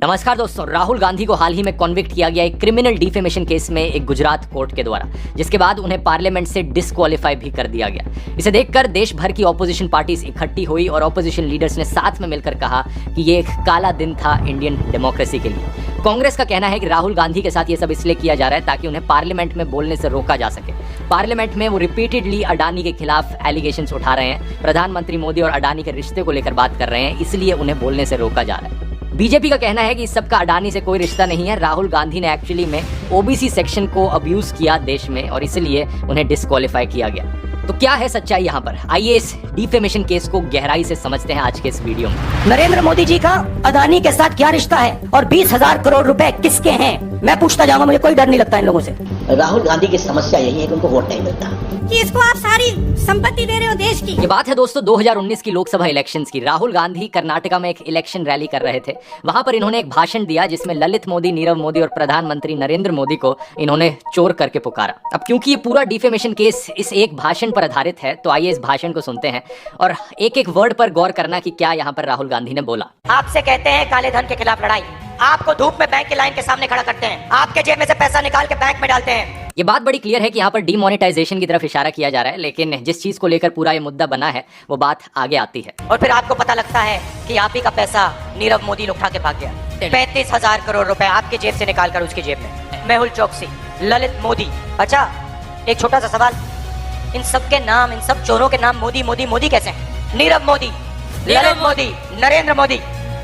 नमस्कार दोस्तों, राहुल गांधी को हाल ही में कॉन्विक्ट किया गया एक क्रिमिनल डिफेमेशन केस में एक गुजरात कोर्ट के द्वारा, जिसके बाद उन्हें पार्लियामेंट से डिस्क्वालीफाई भी कर दिया गया। इसे देखकर देश भर की ऑपोजिशन पार्टीज इकट्ठी हुई और ऑपोजिशन लीडर्स ने साथ में मिलकर कहा कि ये एक काला दिन था इंडियन डेमोक्रेसी के लिए। कांग्रेस का कहना है कि राहुल गांधी के साथ ये सब इसलिए किया जा रहा है ताकि उन्हें पार्लियामेंट में बोलने से रोका जा सके। पार्लियामेंट में वो रिपीटेडली अडानी के खिलाफ एलिगेशंस उठा रहे हैं, प्रधानमंत्री मोदी और अडानी के रिश्ते को लेकर बात कर रहे हैं, इसलिए उन्हें बोलने से रोका जा रहा है। बीजेपी का कहना है कि इस सब का अडानी से कोई रिश्ता नहीं है, राहुल गांधी ने एक्चुअली में ओबीसी सेक्शन को अब्यूज किया देश में और इसलिए उन्हें डिस्क्वालीफाई किया गया। तो क्या है सच्चाई यहाँ पर? आइए इस डिफेमेशन केस को गहराई से समझते हैं आज के इस वीडियो में। नरेंद्र मोदी जी का अदानी के साथ क्या रिश्ता है और 20,000 करोड़ रुपए किसके हैं, मैं पूछता जाऊंगा। मुझे कोई डर नहीं लगता इन लोगों से। राहुल गांधी की समस्या यही है कि उनको वोट नहीं मिलता, कि इसको आप सारी संपत्ति दे रहे हो देश की। ये बात है दोस्तों 2019 की लोकसभा इलेक्शंस की। राहुल गांधी कर्नाटका में एक इलेक्शन रैली कर रहे थे। वहां पर इन्होंने एक भाषण दिया जिसमें ललित मोदी, नीरव मोदी और प्रधानमंत्री नरेंद्र मोदी को इन्होंने चोर करके पुकारा। अब क्योंकि ये पूरा डिफेमेशन केस इस एक भाषण पर आधारित है, तो आइए इस भाषण को सुनते हैं और एक एक वर्ड पर गौर करना कि क्या यहाँ पर राहुल गांधी ने बोला। आपसे कहते हैं काले धन के खिलाफ लड़ाई, आपको धूप में बैंक की लाइन के सामने खड़ा करते हैं, आपके जेब में से पैसा निकाल के बैंक में डालते हैं। ये बात बड़ी क्लियर है कि यहाँ पर डिमोनेटाइजेशन की तरफ इशारा किया जा रहा है, लेकिन जिस चीज को लेकर पूरा ये मुद्दा बना है वो बात आगे आती है। और फिर आपको पता लगता है कि आप ही का पैसा नीरव मोदी उठा के भाग गया। 35,000 करोड़ रुपए आपके जेब से निकाल कर उसकी जेब में। मेहुल चौकसी, ललित मोदी। अच्छा, एक छोटा सा सवाल, इन सब के नाम, इन सब चोरों के नाम मोदी मोदी मोदी कैसे हैं? नीरव मोदी, ललित मोदी, नरेंद्र मोदी,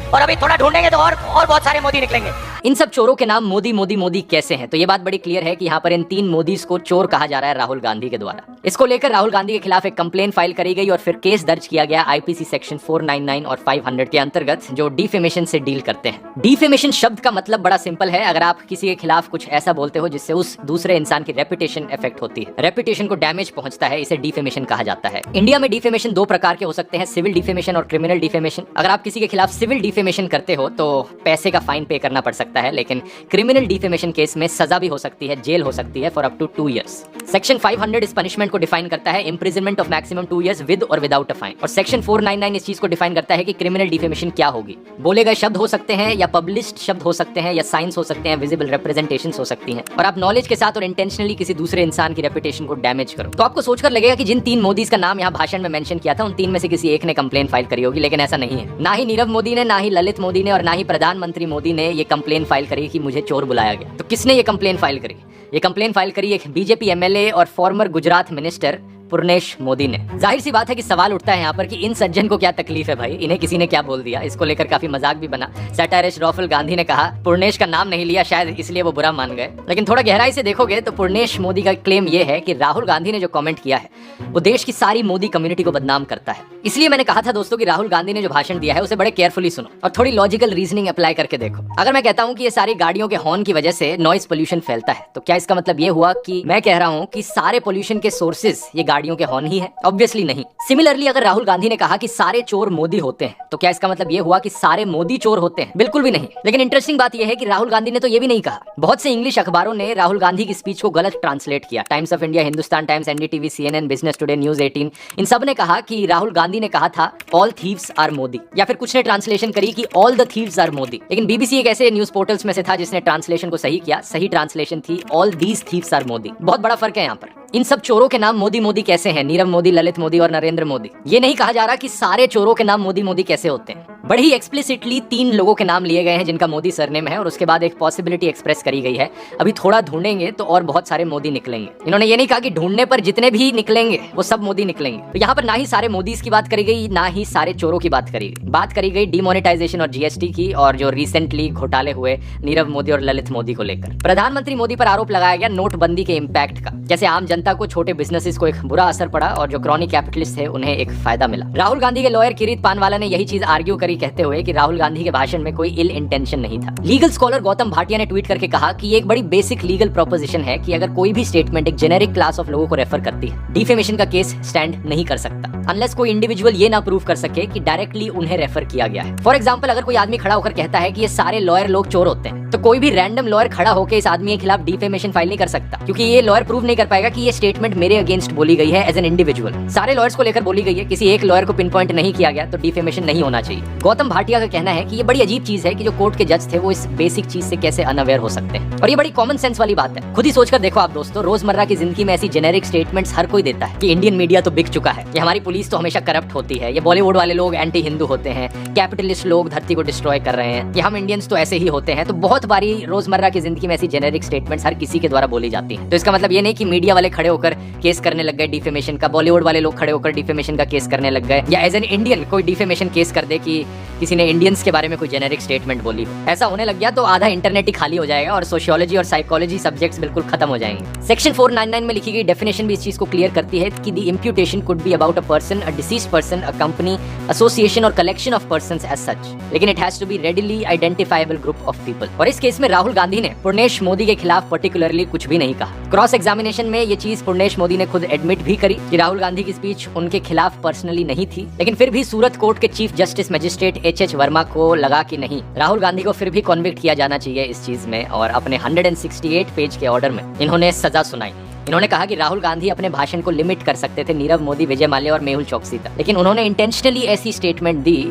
और अभी थोड़ा ढूंढेंगे तो और बहुत सारे मोदी निकलेंगे। इन सब चोरों के नाम मोदी मोदी मोदी कैसे हैं? तो ये बात बड़ी क्लियर है कि यहाँ पर इन 3 मोदीज को चोर कहा जा रहा है राहुल गांधी के द्वारा। इसको लेकर राहुल गांधी के खिलाफ एक कंप्लेन फाइल करी गई और फिर केस दर्ज किया गया आईपीसी सेक्शन 499 और 500 के अंतर्गत, जो डिफेमेशन से डील करते हैं। डिफेमेशन शब्द का मतलब बड़ा सिंपल है, अगर आप किसी के खिलाफ कुछ ऐसा बोलते हो जिससे उस दूसरे इंसान की रेपुटेशन इफेक्ट होती है, रेपुटेशन को डैमेज पहुंचता है, इसे डिफेमेशन कहा जाता है। इंडिया में डिफेमेशन 2 प्रकार के हो सकते हैं, सिविल डिफेमेशन और क्रिमिनल डिफेमेशन। अगर आप किसी के खिलाफ सिविल डिफेमेशन करते हो तो पैसे का फाइन पे करना पड़ सकता है, लेकिन क्रिमिनल डिफेमेशन केस में सजा भी हो सकती है, जेल हो सकती है for up to 2 years. Section 500 इस पनिशमेंट को डिफाइन करता है, imprisonment of maximum 2 years with और विदाउट अ फाइन। और सेक्शन 499 इस चीज को डिफाइन करता है कि क्रिमिनल डिफेमेशन क्या होगी। बोले गए शब्द हो सकते हैं या पब्लिश्ड शब्द हो सकते हैं या साइंस हो सकते हैं, विजिबल रिप्रेजेंटेशंस हो सकती हैं, और आप नॉलेज के साथ और इंटेंशनली किसी दूसरे इंसान की रेपुटेशन को डैमेज करो। तो आपको सोचकर लगेगा कि जिन 3 मोदीज का नाम यहाँ भाषण में मेंशन किया था, उन 3 में से किसी एक ने कंप्लेन फाइल करी होगी, लेकिन ऐसा नहीं है। ना ही नीरव मोदी ने, ना ही ललित मोदी ने और ना ही प्रधानमंत्री मोदी ने ये कंप्लेन फाइल करी कि मुझे चोर बुलाया गया। तो किसने ये कंप्लेन फाइल करी? ये कंप्लेन फाइल करी एक बीजेपी एमएलए और फॉर्मर गुजरात मिनिस्टर पूर्णेश मोदी ने। जाहिर सी बात है कि सवाल उठता है यहाँ पर कि इन सज्जन को क्या तकलीफ है भाई, इन्हें किसी ने क्या बोल दिया? इसको लेकर काफी मजाक भी बना। सैटारिस्ट राहुल गांधी ने कहा पूर्णेश का नाम नहीं लिया, शायद इसलिए वो बुरा मान गए। लेकिन थोड़ा गहराई से देखोगे तो पूर्णेश मोदी का क्लेम ये है कि राहुल गांधी ने जो कमेंट किया है वो देश की सारी मोदी कम्युनिटी को बदनाम करता है। इसलिए मैंने कहा था दोस्तों कि राहुल गांधी ने जो भाषण दिया है उसे बड़े केयरफुली सुनो और थोड़ी लॉजिकल रीजनिंग अप्लाई करके देखो। अगर मैं कहता हूँ कि ये सारी गाड़ियों के हॉर्न की वजह से नॉइज पोल्यूशन फैलता है, तो क्या इसका मतलब ये हुआ कि मैं कह रहा हूँ कि सारे पोल्यूशन के सोर्सेज ये गाड़ियों के हॉर्न ही है? ऑब्वियसली नहीं। सिमिलरली अगर राहुल गांधी ने कहा कि सारे चोर मोदी होते हैं, तो क्या इसका मतलब ये हुआ कि सारे मोदी चोर होते हैं? बिल्कुल भी नहीं। लेकिन इंटरेस्टिंग बात यह है कि राहुल गांधी ने तो ये भी नहीं कहा। बहुत से इंग्लिश अखबारों ने राहुल गांधी की स्पीच को गलत ट्रांसलेट किया। Times of India, Hindustan times, NDTV, CNN, business today, news 18, इन सब ने कहा कि राहुल गांधी ने कहा था ऑल थीव्स आर मोदी, या फिर कुछ ने ट्रांसलेशन करी कि all the thieves are Modi. लेकिन बीबीसी एक ऐसे न्यूज पोर्टल्स में से था जिसने ट्रांसलेशन को सही किया। सही ट्रांसलेशन थी all these thieves are Modi. बहुत बड़ा फर्क है यहाँ पर। इन सब चोरों के नाम मोदी मोदी कैसे हैं? नीरव मोदी, ललित मोदी और नरेंद्र मोदी। ये नहीं कहा जा रहा कि सारे चोरों के नाम मोदी मोदी कैसे होते हैं। बड़ी ही एक्सप्लिसिटली 3 लोगों के नाम लिए गए हैं जिनका मोदी सरनेम है, और उसके बाद एक पॉसिबिलिटी एक्सप्रेस करी गई है, अभी थोड़ा ढूंढेंगे तो और बहुत सारे मोदी निकलेंगे। इन्होंने ये नहीं कहा कि ढूंढने पर जितने भी निकलेंगे वो सब मोदी निकलेंगे। तो यहाँ पर ना ही सारे मोदीज की बात करी गई, ना ही सारे चोरों की बात करी गई। बात करी गई डिमोनेटाइजेशन और जीएसटी की, और जो रिसेंटली घोटाले हुए नीरव मोदी और ललित मोदी को लेकर। प्रधानमंत्री मोदी पर आरोप लगाया गया नोटबंदी के इम्पैक्ट का, जैसे आम जनता को, छोटे बिजनेसेस को एक बुरा असर पड़ा और जो क्रॉनिक कैपिटलिस्ट थे उन्हें एक फायदा मिला। राहुल गांधी के लॉयर किरीट पानवाला ने यही चीज आर्ग्यू करी, कहते हुए कि राहुल गांधी के भाषण में कोई इल इंटेंशन नहीं था। लीगल स्कॉलर गौतम भाटिया ने ट्वीट करके कहा कि ये एक बड़ी बेसिक लीगल प्रोपोजिशन है कि अगर कोई भी स्टेटमेंट एक जेनेरिक क्लास ऑफ लोगों को रेफर करती है, डिफेमेशन का केस स्टैंड नहीं कर सकता अनलेस कोई इंडिविजुअल ये ना प्रूव कर सके कि डायरेक्टली उन्हें रेफर किया गया है। फॉर एग्जाम्पल, अगर कोई आदमी खड़ा होकर कहता है कि ये सारे लॉयर लोग चोर होते हैं, तो कोई भी रैंडम लॉयर खड़ा होकर इस आदमी के खिलाफ डिफेमेशन फाइल नहीं कर सकता, क्योंकि ये लॉयर प्रूव नहीं कर पाएगा कि ये स्टेटमेंट मेरे अगेंस्ट बोली गई है एज एन इंडिविजुअल। सारे लॉयर्स को लेकर बोली गई है, किसी एक लॉयर को पिन पॉइंट नहीं किया गया, तो डिफेमेशन नहीं होना चाहिए। गौतम भाटिया का कहना है कि ये बड़ी अजीब चीज है कि जो कोर्ट के जज थे वो इस बेसिक चीज से कैसे अनअवेयर हो सकते हैं, और ये बड़ी कॉमन सेंस वाली बात है। खुद ही सोचकर देखो आप दोस्तों, रोजमर्रा की जिंदगी में ऐसी जेनेरिक स्टेटमेंट्स हर कोई देता है कि इंडियन मीडिया तो बिक चुका है, ये हमारी पुलिस तो हमेशा करप्ट होती है, ये बॉलीवुड वाले लोग एंटी हिंदू होते हैं, कैपिटलिस्ट लोग धरती को डिस्ट्रॉय कर रहे हैं, ये हम इंडियंस तो ऐसे ही होते हैं। तो बहुत बारी रोजमर्रा की जिंदगी में ऐसी जेनेरिक स्टेटमेंट्स हर किसी के द्वारा बोली जाती हैं। तो इसका मतलब ये नहीं कि मीडिया वाले खड़े होकर केस करने लग गए डिफेमेशन का, बॉलीवुड वाले लोग खड़े होकर डिफेमेशन का केस करने लग गए, या एज एन इंडियन कोई डिफेमेशन केस कर दे कि किसी ने इंडियंस के बारे में कोई जेनेरिक स्टेटमेंट बोली हो। ऐसा होने लग गया तो आधा इंटरनेट ही खाली हो जाएगा और सोशियोलॉजी और साइकोलॉजी सब्जेक्ट्स बिल्कुल खत्म हो जाएंगे। सेक्शन 499 में लिखी गई डेफिनेशन भी इस चीज को क्लियर करती है कि the imputation could be about a person, a deceased person, a company, association और collection of persons as such, लेकिन it has to be readily identifiable group of people. और इस केस में राहुल गांधी ने पूर्णेश मोदी के खिलाफ पर्टिकुलरली कुछ भी नहीं कहा। क्रॉस एग्जामिनेशन में ये चीज पूर्णेश मोदी ने खुद एडमिट भी करी कि राहुल गांधी की स्पीच उनके खिलाफ पर्सनली नहीं थी, लेकिन फिर भी सूरत कोर्ट के chief justice magistrate H Verma को लगा कि नहीं, राहुल गांधी को फिर भी कॉन्विक्ट किया जाना चाहिए इस चीज में, और अपने 168 पेज के ऑर्डर में इन्होंने सजा सुनाई। इन्होंने कहा कि राहुल गांधी अपने भाषण को लिमिट कर सकते थे नीरव मोदी, विजय माल्या और मेहुल चौकसी तक, लेकिन उन्होंने इंटेंशनली ऐसी स्टेटमेंट दी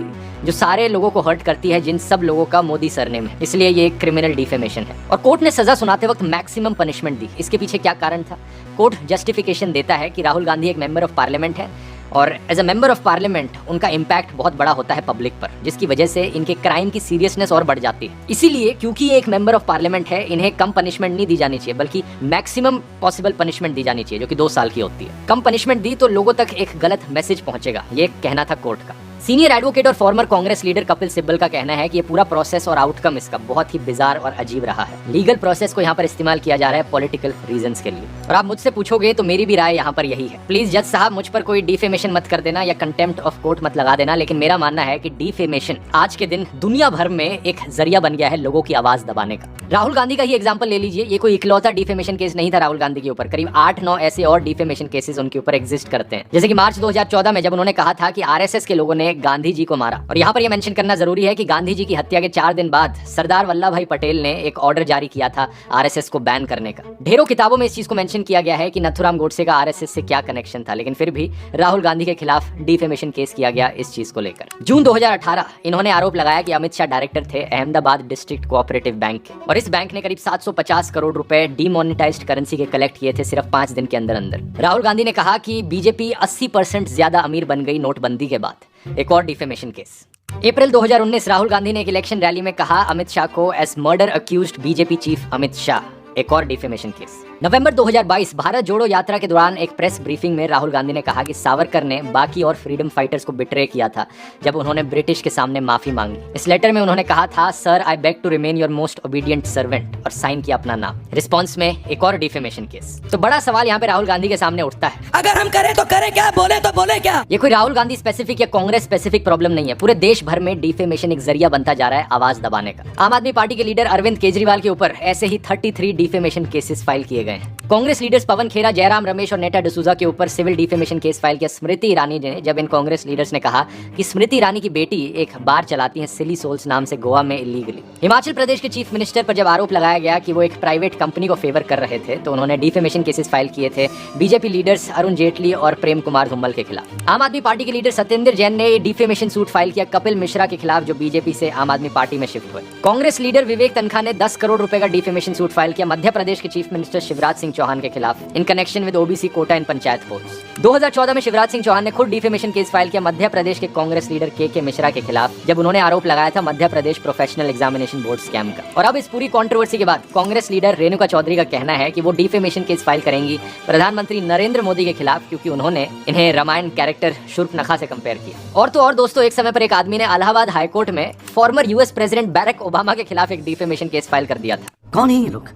जो सारे लोगों को हर्ट करती है, जिन सब लोगों का मोदी सरनेम है, इसलिए ये एक क्रिमिनल डिफेमेशन है। और कोर्ट ने सजा सुनाते वक्त मैक्सिमम पनिशमेंट दी। इसके पीछे क्या कारण था? कोर्ट जस्टिफिकेशन देता है कि राहुल गांधी एक मेंबर ऑफ पार्लियामेंट है और as a member of parliament उनका इम्पैक्ट बहुत बड़ा होता है पब्लिक पर, जिसकी वजह से इनके क्राइम की सीरियसनेस और बढ़ जाती है। इसीलिए क्योंकि ये एक मेंबर ऑफ पार्लियामेंट है, इन्हें कम पनिशमेंट नहीं दी जानी चाहिए, बल्कि मैक्सिमम पॉसिबल पनिशमेंट दी जानी चाहिए, जो कि 2 साल की होती है। कम पनिशमेंट दी तो लोगों तक एक गलत मैसेज पहुंचेगा, ये कहना था कोर्ट का। सीनियर एडवोकेट और फॉर्मर कांग्रेस लीडर कपिल सिब्बल का कहना है कि ये पूरा प्रोसेस और आउटकम इसका बहुत ही बिजार और अजीब रहा है। लीगल प्रोसेस को यहाँ पर इस्तेमाल किया जा रहा है पॉलिटिकल रीजंस के लिए, और आप मुझसे पूछोगे तो मेरी भी राय यहाँ पर यही है। प्लीज जज साहब मुझ पर कोई डिफेमेशन मत कर देना या कंटेम्प्ट ऑफ कोर्ट मत लगा देना, लेकिन मेरा मानना है कि डिफेमेशन आज के दिन दुनिया भर में एक जरिया बन गया है लोगों की आवाज दबाने का। राहुल गांधी का ही एग्जाम्पल ले लीजिए, ये कोई इकलौता डिफेमेशन केस नहीं था राहुल गांधी के ऊपर, करीब 8-9 ऐसे और डिफेमेशन केसेस उनके ऊपर एग्जिस्ट करते हैं। जैसे कि मार्च 2014 में जब उन्होंने कहा था कि आरएसएस के लोगों ने गांधी जी को मारा, और यहाँ पर यह मेंशन करना जरूरी है कि गांधी जी की हत्या के 4 दिन बाद सरदार वल्लभ भाई पटेल ने एक ऑर्डर जारी किया था आरएसएस को बैन करने का। ढेरों किताबों में इस चीज को मेंशन किया गया है कि नथुराम गोडसे का आरएसएस से क्या कनेक्शन था, लेकिन फिर भी राहुल गांधी के खिलाफ डिफेमेशन केस किया गया इस चीज को लेकर। जून 2018 इन्होंने आरोप लगाया कि अमित शाह डायरेक्टर थे अहमदाबाद डिस्ट्रिक्ट कोऑपरेटिव बैंक के, और इस बैंक ने करीब 750 करोड़ रुपए डीमोनेटाइज्ड करेंसी के कलेक्ट किए थे सिर्फ 5 दिन के अंदर अंदर। राहुल गांधी ने कहा कि बीजेपी 80% ज्यादा अमीर बन गई नोटबंदी के बाद। एक और defamation case. April 2019 Rahul Gandhi ने एक इलेक्शन रैली में कहा अमित शाह को as murder accused BJP chief Amit Shah. एक और डिफेमेशन केस। नवंबर 2022 भारत जोड़ो यात्रा के दौरान एक प्रेस ब्रीफिंग में राहुल गांधी ने कहा कि सावरकर ने बाकी और फ्रीडम फाइटर्स को बिट्रे किया था जब उन्होंने ब्रिटिश के सामने माफी मांगी। इस लेटर में उन्होंने कहा था sir I beg to remain your most obedient servant, और साइन किया अपना नाम। रिस्पॉन्स में एक और डिफेमेशन केस। तो बड़ा सवाल यहाँ पे राहुल गांधी के सामने उठता है, अगर हम करें तो करें क्या, बोले तो बोले क्या। ये कोई राहुल गांधी स्पेसिफिक या कांग्रेस स्पेसिफिक प्रॉब्लम नहीं है, पूरे देश भर में डिफेमेशन एक जरिया बनता जा रहा है आवाज दबाने का। आम आदमी पार्टी के लीडर अरविंद केजरीवाल के ऊपर ऐसे ही 33 डिफेमेशन केसेस फाइल किए गए हैं। कांग्रेस लीडर्स पवन खेरा, जयराम रमेश और नेटा डिसूजा के ऊपर सिविल डिफेमेशन केस फाइल किया स्मृति ईरानी ने, जब इन कांग्रेस लीडर्स ने कहा कि स्मृति ईरानी की बेटी एक बार चलाती है सिली सोल्स नाम से गोवा में इलीगली। हिमाचल प्रदेश के चीफ मिनिस्टर पर जब आरोप लगाया गया कि वो एक प्राइवेट कंपनी को फेवर कर रहे थे, तो उन्होंने डिफेमेशन केसेस फाइल किए थे बीजेपी लीडर्स अरुण जेटली और प्रेम कुमार धूमल के खिलाफ। आम आदमी पार्टी के लीडर सत्येंद्र जैन ने डिफेमेशन सूट फाइल किया कपिल मिश्रा के खिलाफ, जो बीजेपी से आम आदमी पार्टी में शिफ्ट हुए। कांग्रेस लीडर विवेक तनखा ने 10 करोड़ रुपए का डिफेमेशन सूट फाइल किया मध्य प्रदेश के चीफ मिनिस्टर शिवराज सिंह चौहान के खिलाफ in connection with OBC quota in panchayat polls. 2014 में शिवराज सिंह चौहान ने खुद डिफेमेशन केस फाइल किया मध्य प्रदेश के कांग्रेस लीडर के मिश्रा के खिलाफ, जब उन्होंने आरोप लगाया था Madhya Pradesh professional examination board scam का। और अब इस पूरी कंट्रोवर्सी के बाद कांग्रेस लीडर रेणुका चौधरी का कहना है कि वो डिफेमेशन केस फाइल करेंगी प्रधानमंत्री नरेंद्र मोदी के खिलाफ, क्योंकि उन्होंने इन्हें रामायण कैरेक्टर शूर्पनखा से कंपेयर किया। और तो और दोस्तों, एक समय पर एक आदमी ने इलाहाबाद हाईकोर्ट में former US president Barack Obama के खिलाफ एक डिफेमेशन केस फाइल कर दिया था। कौन है ये लोग,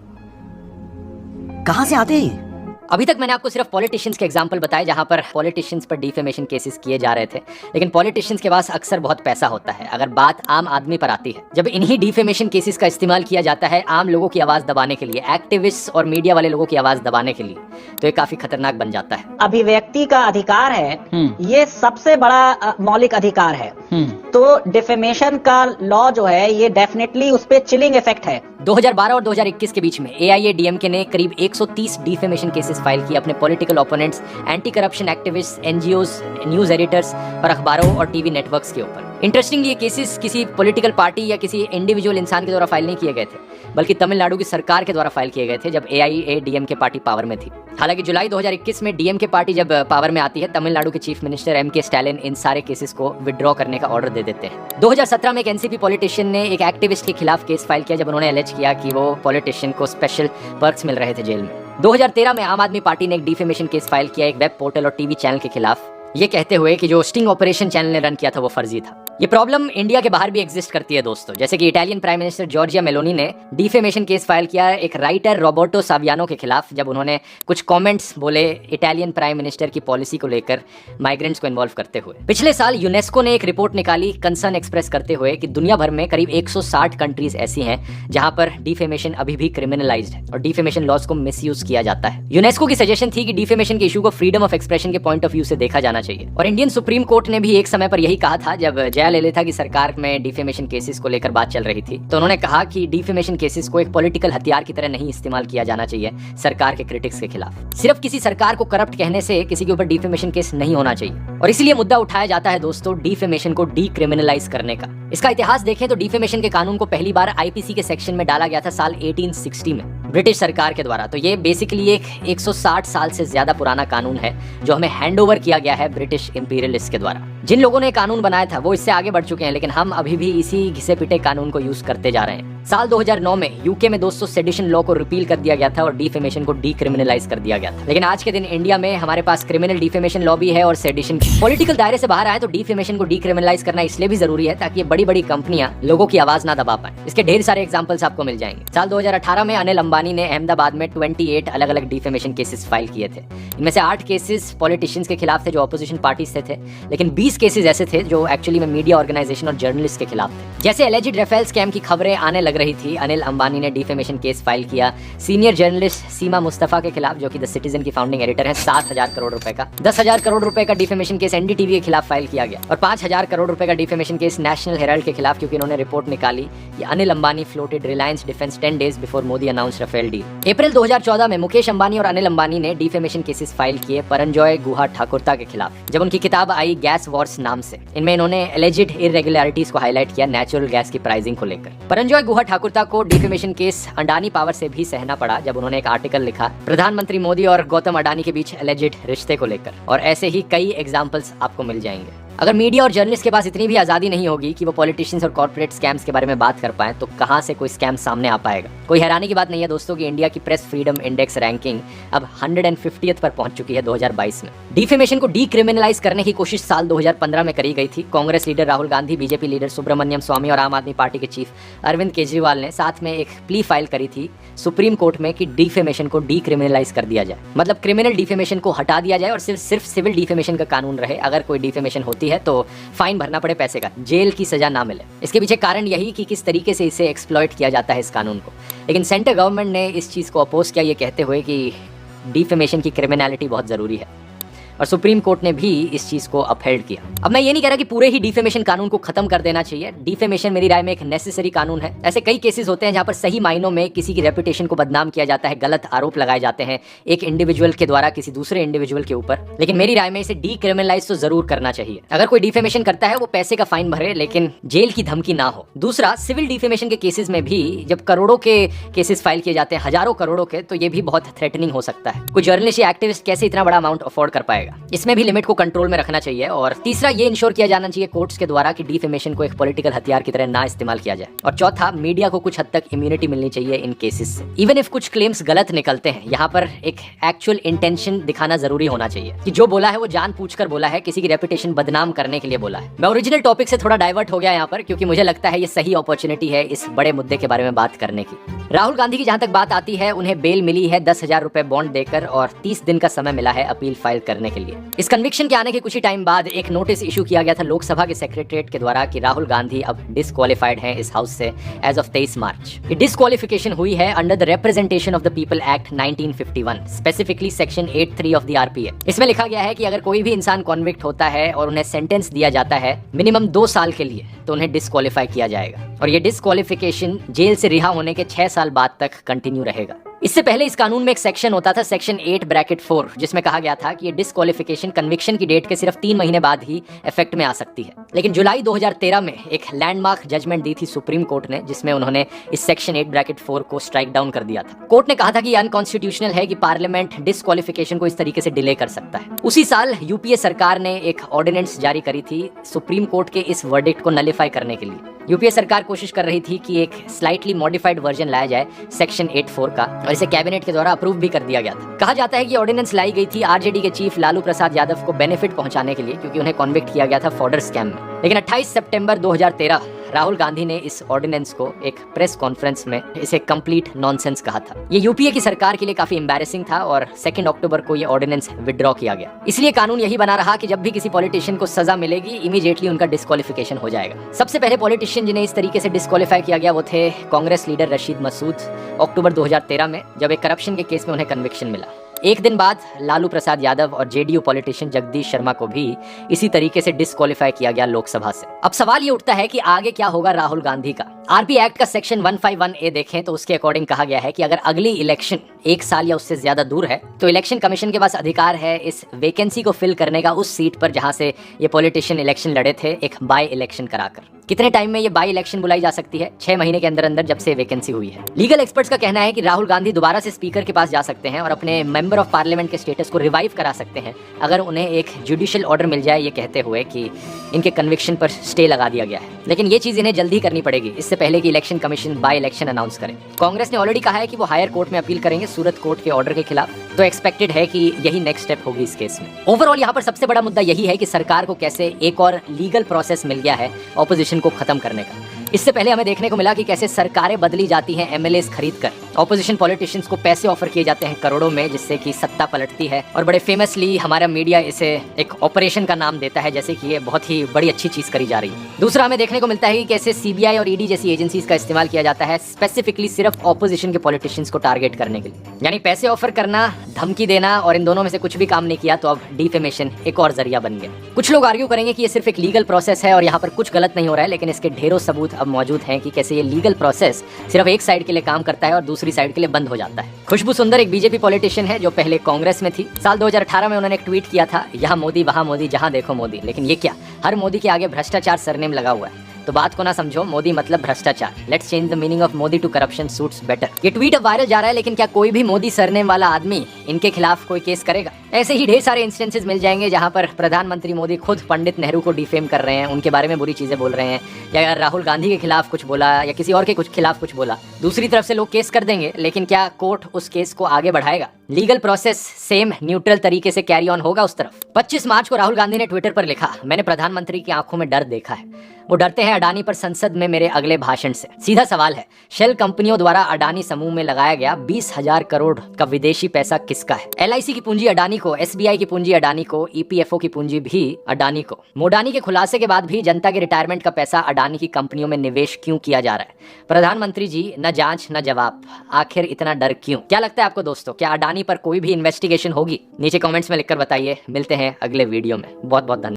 कहां से आते हैं? अभी तक मैंने आपको सिर्फ पॉलिटिशियंस के एग्जांपल बताए जहां पर पॉलिटिशियंस पर डिफेमेशन केसेस किए जा रहे थे, लेकिन पॉलिटिशियंस के पास अक्सर बहुत पैसा होता है। अगर बात आम आदमी पर आती है, जब इन्हीं डिफेमेशन केसेस का इस्तेमाल किया जाता है आम लोगों की आवाज दबाने के लिए, एक्टिविस्ट और मीडिया वाले लोगों की आवाज दबाने के लिए, तो ये काफी खतरनाक बन जाता है। अभिव्यक्ति का अधिकार है, ये सबसे बड़ा मौलिक अधिकार है। तो डिफेमेशन का लॉ जो है ये डेफिनेटली उस पर चिलिंग इफेक्ट है। 2012 और 2021 के बीच में AIADMK ने करीब 130 डिफेमेशन केसेस फाइल किए अपने political opponents, anti corruption activist, NGOs, news editors और अखबारों और टीवी नेटवर्क्स के ऊपर। इंटरेस्टिंग, ये केसेस किसी पॉलिटिकल पार्टी या किसी इंडिविजुअल इंसान के द्वारा फाइल नहीं किए गए थे, बल्कि तमिलनाडु की सरकार के द्वारा फाइल किए गए थे जब AIADMK पार्टी पावर में थी। हालांकि जुलाई 2021 में DMK पार्टी जब पावर में आती है, तमिलनाडु के चीफ मिनिस्टर MK स्टालिन इन सारे केसेस को विड्रॉ करने का ऑर्डर दे देते हैं। 2017 में एक NCP पॉलिटिशियन ने एक एक्टिविस्ट के खिलाफ केस फाइल किया जब उन्होंने एलिज किया कि वो पॉलिटिशियन को स्पेशल पर्क्स मिल रहे थे जेल में। 2013 में आम आदमी पार्टी ने एक डिफेमेशन केस फाइल किया एक वेब पोर्टल और टीवी चैनल के खिलाफ, ये कहते हुए कि जो स्टिंग ऑपरेशन चैनल ने रन किया था वो फर्जी था। ये प्रॉब्लम इंडिया के बाहर भी एग्जिस्ट करती है दोस्तों, जैसे कि Italian prime minister Giorgia Meloni ने डिफेमेशन केस फाइल किया एक राइटर रॉबर्टो सावियानो के खिलाफ जब उन्होंने कुछ कमेंट्स बोले इटालियन प्राइम मिनिस्टर की पॉलिसी को लेकर माइग्रेंट्स को इन्वॉल्व करते हुए। पिछले साल यूनेस्को ने एक रिपोर्ट निकाली कंसर्न एक्सप्रेस करते हुए कि दुनिया भर में करीब 160 कंट्रीज ऐसी हैं जहां पर डिफेमेशन अभी भी क्रिमिनलाइज्ड है और डिफेमेशन लॉज को मिसयूज किया जाता है। यूनेस्को की सजेशन थी कि डिफेमेशन के इशू को फ्रीडम ऑफ एक्सप्रेशन के पॉइंट ऑफ व्यू से देखा जाना चाहिए और इंडियन सुप्रीम कोर्ट ने भी एक समय पर यही कहा था जब जयललिता की सरकार में डिफेमेशन केसेस को लेकर बात चल रही थी। तो उन्होंने कहा कि डिफेमेशन केसेस को एक पॉलिटिकल हथियार की तरह नहीं इस्तेमाल किया जाना चाहिए सरकार के क्रिटिक्स के खिलाफ। सिर्फ किसी सरकार को करप्ट कहने से किसी के ऊपर डिफेमेशन केस नहीं होना चाहिए और इसीलिए मुद्दा उठाया जाता है दोस्तों डिफेमेशन को डीक्रिमिनलाइज करने का। इसका इतिहास देखें तो डिफेमेशन के कानून को पहली बार IPC के सेक्शन में डाला गया था साल 1860 में ब्रिटिश सरकार के द्वारा। तो ये बेसिकली एक 160 साल से ज्यादा पुराना कानून है जो हमें हैंडओवर किया गया है ब्रिटिश इंपीरियलिस्ट के द्वारा। जिन लोगों ने कानून बनाया था वो इससे आगे बढ़ चुके हैं, लेकिन हम अभी भी इसी घिसे पिटे कानून को यूज करते जा रहे हैं। साल 2009 में यूके में दोस्तों सेडिशन लॉ को रिपील कर दिया गया था और डिफेमेशन को डीक्रिमिनलाइज कर दिया गया था। लेकिन आज के दिन इंडिया में हमारे पास क्रिमिनल डिफेमेशन लॉ भी है और सेडिशन पॉलिटिकल दायरे से बाहर आए तो डिफेमेशन को डीक्रिमिनलाइज करना इसलिए भी जरूरी है ताकि ये बड़ी बड़ी कंपनियां लोगों की आवाज ना दबा पाए। इसके ढेर सारे एग्जांपल्स आपको मिल जाएंगे। साल 2018 में अनिल अंबानी ने अहमदाबाद में 28 अलग अलग डिफेमेशन केसेस फाइल किए थे। इनमें से 8 केसेस पॉलिटिशियंस के खिलाफ थे जो अपोजिशन पार्टीज से थे, लेकिन 20 केसेस ऐसे थे जो एक्चुअली में मीडिया ऑर्गेनाइजेशन और जर्नलिस्ट के खिलाफ थे। जैसे एलिजिड राफेल स्कैम की खबरें आने लग रही थी, अनिल अंबानी ने डिफेमेशन केस फाइल किया सीनियर जर्नलिस्ट सीमा मुस्तफा के खिलाफ जो कि द सिटीजन की फाउंडिंग एडिटर है। 7,000 करोड़ रुपए का 10,000 करोड़ रुपए का डिफेमेशन केस NDTV के खिलाफ फाइल किया गया और 5,000 करोड़ रुपए का डिफेमेशन केस नेशनल हेराल्ड के खिलाफ, क्योंकि इन्होंने रिपोर्ट निकाली कि Anil Ambani floated Reliance defence 10 days before Modi announce Rafale deal. April 2014 में मुकेश अंबानी और अनिल अंबानी ने डिफेमेशन केसेस फाइल किए परंजॉय गुहा ठाकुरता के खिलाफ जब उनकी किताब आई गैस वॉर्स नाम से। इनमें इन्होंने एलिजिड इरेगुलरिटीज को हाईलाइट किया नेचुरल गैस की प्राइसिंग को लेकर। परंजॉय गुहा ठाकुरता को डिफेमेशन केस अडानी पावर से भी सहना पड़ा जब उन्होंने एक आर्टिकल लिखा प्रधानमंत्री मोदी और गौतम अडानी के बीच एलिजिड रिश्ते को लेकर, और ऐसे ही कई एग्जांपल्स आपको मिल जाएंगे। अगर मीडिया और जर्नलिस्ट के पास इतनी भी आज़ादी नहीं होगी कि वो पॉलिटिशियंस और कॉर्पोरेट स्कैम्स के बारे में बात कर पाएं तो कहां से कोई स्कैम सामने आ पाएगा। कोई हैरानी की बात नहीं है दोस्तों कि इंडिया की प्रेस फ्रीडम इंडेक्स रैंकिंग अब 150th पर पहुंच चुकी है 2022 में। डिफेमेशन को डीक्रिमिनलाइज करने की कोशिश साल 2015 में करी गई थी। कांग्रेस लीडर राहुल गांधी, बीजेपी लीडर सुब्रमण्यम स्वामी और आम आदमी पार्टी के चीफ अरविंद केजरीवाल ने साथ में एक प्ली फाइल करी थी सुप्रीम कोर्ट में कि डिफेमेशन को डीक्रिमिनलाइज कर दिया जाए, मतलब क्रिमिनल डिफेमेशन को हटा दिया जाए और सिर्फ सिविल डिफेमेशन का कानून रहे। अगर कोई डिफेमेशन होती है तो फाइन भरना पड़े पैसे का, जेल की सजा ना मिले। इसके पीछे कारण यही कि किस तरीके से इसे एक्सप्लॉइट किया जाता है इस कानून को। लेकिन सेंट्रल गवर्नमेंट ने इस चीज़ को अपोज किया, ये कहते हुए कि डिफेमेशन की क्रिमिनलिटी बहुत ज़रूरी है, और सुप्रीम कोर्ट ने भी इस चीज को अपहेल्ड किया। अब मैं ये नहीं कह रहा कि पूरे ही डिफेमेशन कानून को खत्म कर देना चाहिए। डिफेमेशन मेरी राय में एक नेसेसरी कानून है। ऐसे कई केसेस होते हैं जहां पर सही मायनों में किसी की रेपुटेशन को बदनाम किया जाता है, गलत आरोप लगाए जाते हैं एक इंडिविजुअल के द्वारा किसी दूसरे इंडिविजुअल के ऊपर, लेकिन मेरी राय में इसे डीक्रिमिनलाइज तो जरूर करना चाहिए। अगर कोई डिफेमेशन करता है वो पैसे का फाइन भरे, लेकिन जेल की धमकी ना हो। दूसरा, सिविल डिफेमेशन के केसेस में भी जब करोड़ों के केसेस फाइल किए जाते हैं, हजारों करोड़ों के, तो ये भी बहुत थ्रेटनिंग हो सकता है। कोई जर्नलिस्ट या एक्टिविस्ट कैसे इतना बड़ा अमाउंट अफोर्ड कर पाएगा? इसमें भी लिमिट को कंट्रोल में रखना चाहिए। और तीसरा, ये इंश्योर किया जाना चाहिए कोर्ट्स के द्वारा कि डिफेमेशन को एक पॉलिटिकल हथियार की तरह ना इस्तेमाल किया जाए। और चौथा, मीडिया को कुछ हद तक इम्यूनिटी मिलनी चाहिए इन केसेस से। इवन इफ कुछ क्लेम्स गलत निकलते हैं, यहाँ पर एक एक्चुअल इंटेंशन दिखाना जरूरी होना चाहिए कि जो बोला है वो जानबूझकर बोला है, किसी की रेपुटेशन बदनाम करने के लिए बोला है। मैं ओरिजिनल टॉपिक से थोड़ा डाइवर्ट हो गया यहाँ पर, क्योंकि मुझे लगता है ये सही अपॉर्चुनिटी है इस बड़े मुद्दे के बारे में बात करने की। राहुल गांधी की जहां तक बात आती है, उन्हें बेल मिली है 10,000 रुपए बॉन्ड देकर और 30 दिन का समय मिला है अपील फाइल करने के लिए। इस कन्विक्शन के आने के कुछ ही टाइम बाद एक नोटिस इशू किया गया था लोकसभा के सेक्रेटरीट के द्वारा कि राहुल गांधी अब डिस्क्वालिफाइड हैं इस हाउस से एज ऑफ 23 मार्च। ये डिस्क्वालिफिकेशन हुई है under the representation of the people act 1951, specifically section 83 of the RPA. इसमें लिखा गया है कि अगर कोई भी इंसान कॉन्विक्ट होता है और उन्हें सेंटेंस दिया जाता है मिनिमम 2 साल के लिए, तो उन्हें डिस्क्वालीफाई किया जाएगा और ये डिस्क्वालिफिकेशन जेल से रिहा होने के 6 साल बाद तक कंटिन्यू रहेगा। इससे पहले इस कानून में एक सेक्शन होता था सेक्शन 8(4) जिसमें कहा गया था कि ये डिस्क्वालिफिकेशन कन्विक्शन की डेट के सिर्फ 3 महीने बाद ही इफेक्ट में आ सकती है। लेकिन जुलाई 2013 में एक लैंडमार्क जजमेंट दी थी सुप्रीम कोर्ट ने, जिसमें उन्होंने इस सेक्शन 8(4) को स्ट्राइक डाउन कर दिया था। कोर्ट ने कहा था कि अनकॉन्स्टिट्यूशनल है कि पार्लियामेंट डिस्क्वालिफिकेशन को इस तरीके से डिले कर सकता है। उसी साल यूपीए सरकार ने एक ऑर्डिनेंस जारी करी थी सुप्रीम कोर्ट के इस वर्डिक्ट को नलिफाई करने के लिए। यूपीए सरकार कोशिश कर रही थी कि एक स्लाइटली मॉडिफाइड वर्जन लाया जाए सेक्शन 84 का और इसे कैबिनेट के द्वारा अप्रूव भी कर दिया गया था। कहा जाता है कि ऑर्डिनेंस लाई गई थी आरजेडी के चीफ लालू प्रसाद यादव को बेनिफिट पहुंचाने के लिए, क्योंकि उन्हें कॉन्विक्ट किया गया था फॉर्डर स्कैम में। लेकिन 28 सितंबर 2013 राहुल गांधी ने इस ऑर्डिनेंस को एक प्रेस कॉन्फ्रेंस में इसे कंप्लीट नॉनसेंस कहा था। ये यूपीए की सरकार के लिए काफी एम्बैरेसिंग था और 2 अक्टूबर को ये ऑर्डिनेंस विड्रॉ किया गया। इसलिए कानून यही बना रहा कि जब भी किसी पॉलिटिशियन को सजा मिलेगी इमीडिएटली उनका डिस्क्वालिफिकेशन हो जाएगा। सबसे पहले पॉलिटिशियन जिन्हें इस तरीके से डिस्क्वालीफाई किया गया वो थे कांग्रेस लीडर रशीद मसूद, अक्टूबर 2013 में, जब एक करप्शन के केस में उन्हें कन्विक्शन मिला। एक दिन बाद लालू प्रसाद यादव और जेडीयू पॉलिटिशियन जगदीश शर्मा को भी इसी तरीके से डिस्क्वालीफाई किया गया लोकसभा से। अब सवाल ये उठता है कि आगे क्या होगा राहुल गांधी का। आरपी एक्ट का सेक्शन 151A देखें तो उसके अकॉर्डिंग कहा गया है कि अगर अगली इलेक्शन 1 साल या उससे ज्यादा दूर है तो इलेक्शन कमीशन के पास अधिकार है इस वैकेंसी को फिल करने का उस सीट पर जहां से ये पॉलिटिशियन इलेक्शन लड़े थे, एक बाय इलेक्शन कराकर। कितने टाइम में ये बाय इलेक्शन बुलाई जा सकती है? 6 महीने के अंदर अंदर जब से वैकेंसी हुई है। लीगल एक्सपर्ट्स का कहना है कि राहुल गांधी दोबारा से स्पीकर के पास जा सकते हैं और अपने मेंबर ऑफ पार्लियामेंट के स्टेटस को रिवाइव करा सकते हैं अगर उन्हें एक जुडिशियल ऑर्डर मिल जाए, ये कहते हुए कि इनके कन्विक्शन पर स्टे लगा दिया गया है। लेकिन ये चीज इन्हें जल्दी करनी पड़ेगी, इससे पहले कि election commission by election announce करे। कांग्रेस ने ऑलरेडी कहा है कि वो हायर कोर्ट में अपील करेंगे सूरत कोर्ट के ऑर्डर के खिलाफ, तो एक्सपेक्टेड है कि यही नेक्स्ट स्टेप होगी इस केस में। ओवरऑल यहाँ पर सबसे बड़ा मुद्दा यही है कि सरकार को कैसे एक और लीगल प्रोसेस मिल गया है ऑपोजिशन को खत्म करने का। इससे पहले हमें देखने को मिला कि कैसे सरकारें बदली जाती हैं एमएलएस खरीदकर। ऑपोजिशन पॉलिटिशियंस को पैसे ऑफर किए जाते हैं करोड़ों में, जिससे कि सत्ता पलटती है और बड़े फेमसली हमारा मीडिया इसे एक ऑपरेशन का नाम देता है, जैसे कि ये बहुत ही बड़ी अच्छी चीज करी जा रही है। दूसरा हमें देखने को मिलता है कि कैसे सीबीआई और ईडी जैसी एजेंसीज का इस्तेमाल किया जाता है स्पेसिफिकली सिर्फ ऑपोजिशन के पॉलिटिशियंस को टारगेट करने के लिए। यानी पैसे ऑफर करना, धमकी देना और इन दोनों में से कुछ भी काम नहीं किया तो अब डिफेमेशन एक और जरिया बन गया। कुछ लोग आर्ग्यू करेंगे कि ये सिर्फ एक लीगल प्रोसेस है और यहाँ पर कुछ गलत नहीं हो रहा है, लेकिन इसके ढेरों सबूत अब मौजूद हैं कि कैसे ये लीगल प्रोसेस सिर्फ एक साइड के लिए काम करता है और दूसरी साइड के लिए बंद हो जाता है। खुशबू सुंदर एक बीजेपी पॉलिटिशियन है जो पहले कांग्रेस में थी। साल 2018 में उन्होंने एक ट्वीट किया था, यहाँ मोदी वहाँ मोदी जहाँ देखो मोदी। लेकिन ये क्या, हर मोदी के आगे भ्रष्टाचार सरनेम लगा हुआ है। तो बात को ना समझो, मोदी मतलब भ्रष्टाचार। Let's change the meaning of Modi to corruption suits better. ये ट्वीट अब वायरल जा रहा है, लेकिन क्या कोई भी मोदी सरनेम वाला आदमी इनके खिलाफ कोई केस करेगा? ऐसे ही ढेर सारे इंस्टेंसेस मिल जाएंगे जहां पर प्रधानमंत्री मोदी खुद पंडित नेहरू को डिफेम कर रहे हैं, उनके बारे में बुरी चीजें बोल रहे हैं, या राहुल गांधी के खिलाफ कुछ बोला या किसी और के कुछ खिलाफ कुछ बोला। दूसरी तरफ से लोग केस कर देंगे, लेकिन क्या कोर्ट उस केस को आगे बढ़ाएगा? लीगल प्रोसेस सेम न्यूट्रल तरीके से कैरी ऑन होगा उस तरफ? 25 मार्च को राहुल गांधी ने ट्विटर पर लिखा, मैंने प्रधानमंत्री की आंखों में डर देखा है, वो डरते हैं अडानी पर संसद में मेरे अगले भाषण से। सीधा सवाल है, शेल कंपनियों द्वारा अडानी समूह में लगाया गया 20,000 करोड़ का विदेशी पैसा किसका है? एलआईसी की पूंजी अडानी को, एसबीआई की पूंजी अडानी को, ईपीएफओ की पूंजी भी अडानी को। मोडानी के खुलासे के बाद भी जनता के रिटायरमेंट का पैसा अडानी की कंपनियों में निवेश क्यों किया जा रहा है? प्रधानमंत्री जी, न जांच न जवाब, आखिर इतना डर क्यों? क्या लगता है आपको दोस्तों, क्या अडानी पर कोई भी इन्वेस्टिगेशन होगी? नीचे कमेंट्स में लिखकर बताइए। मिलते हैं अगले वीडियो में। बहुत बहुत धन्यवाद।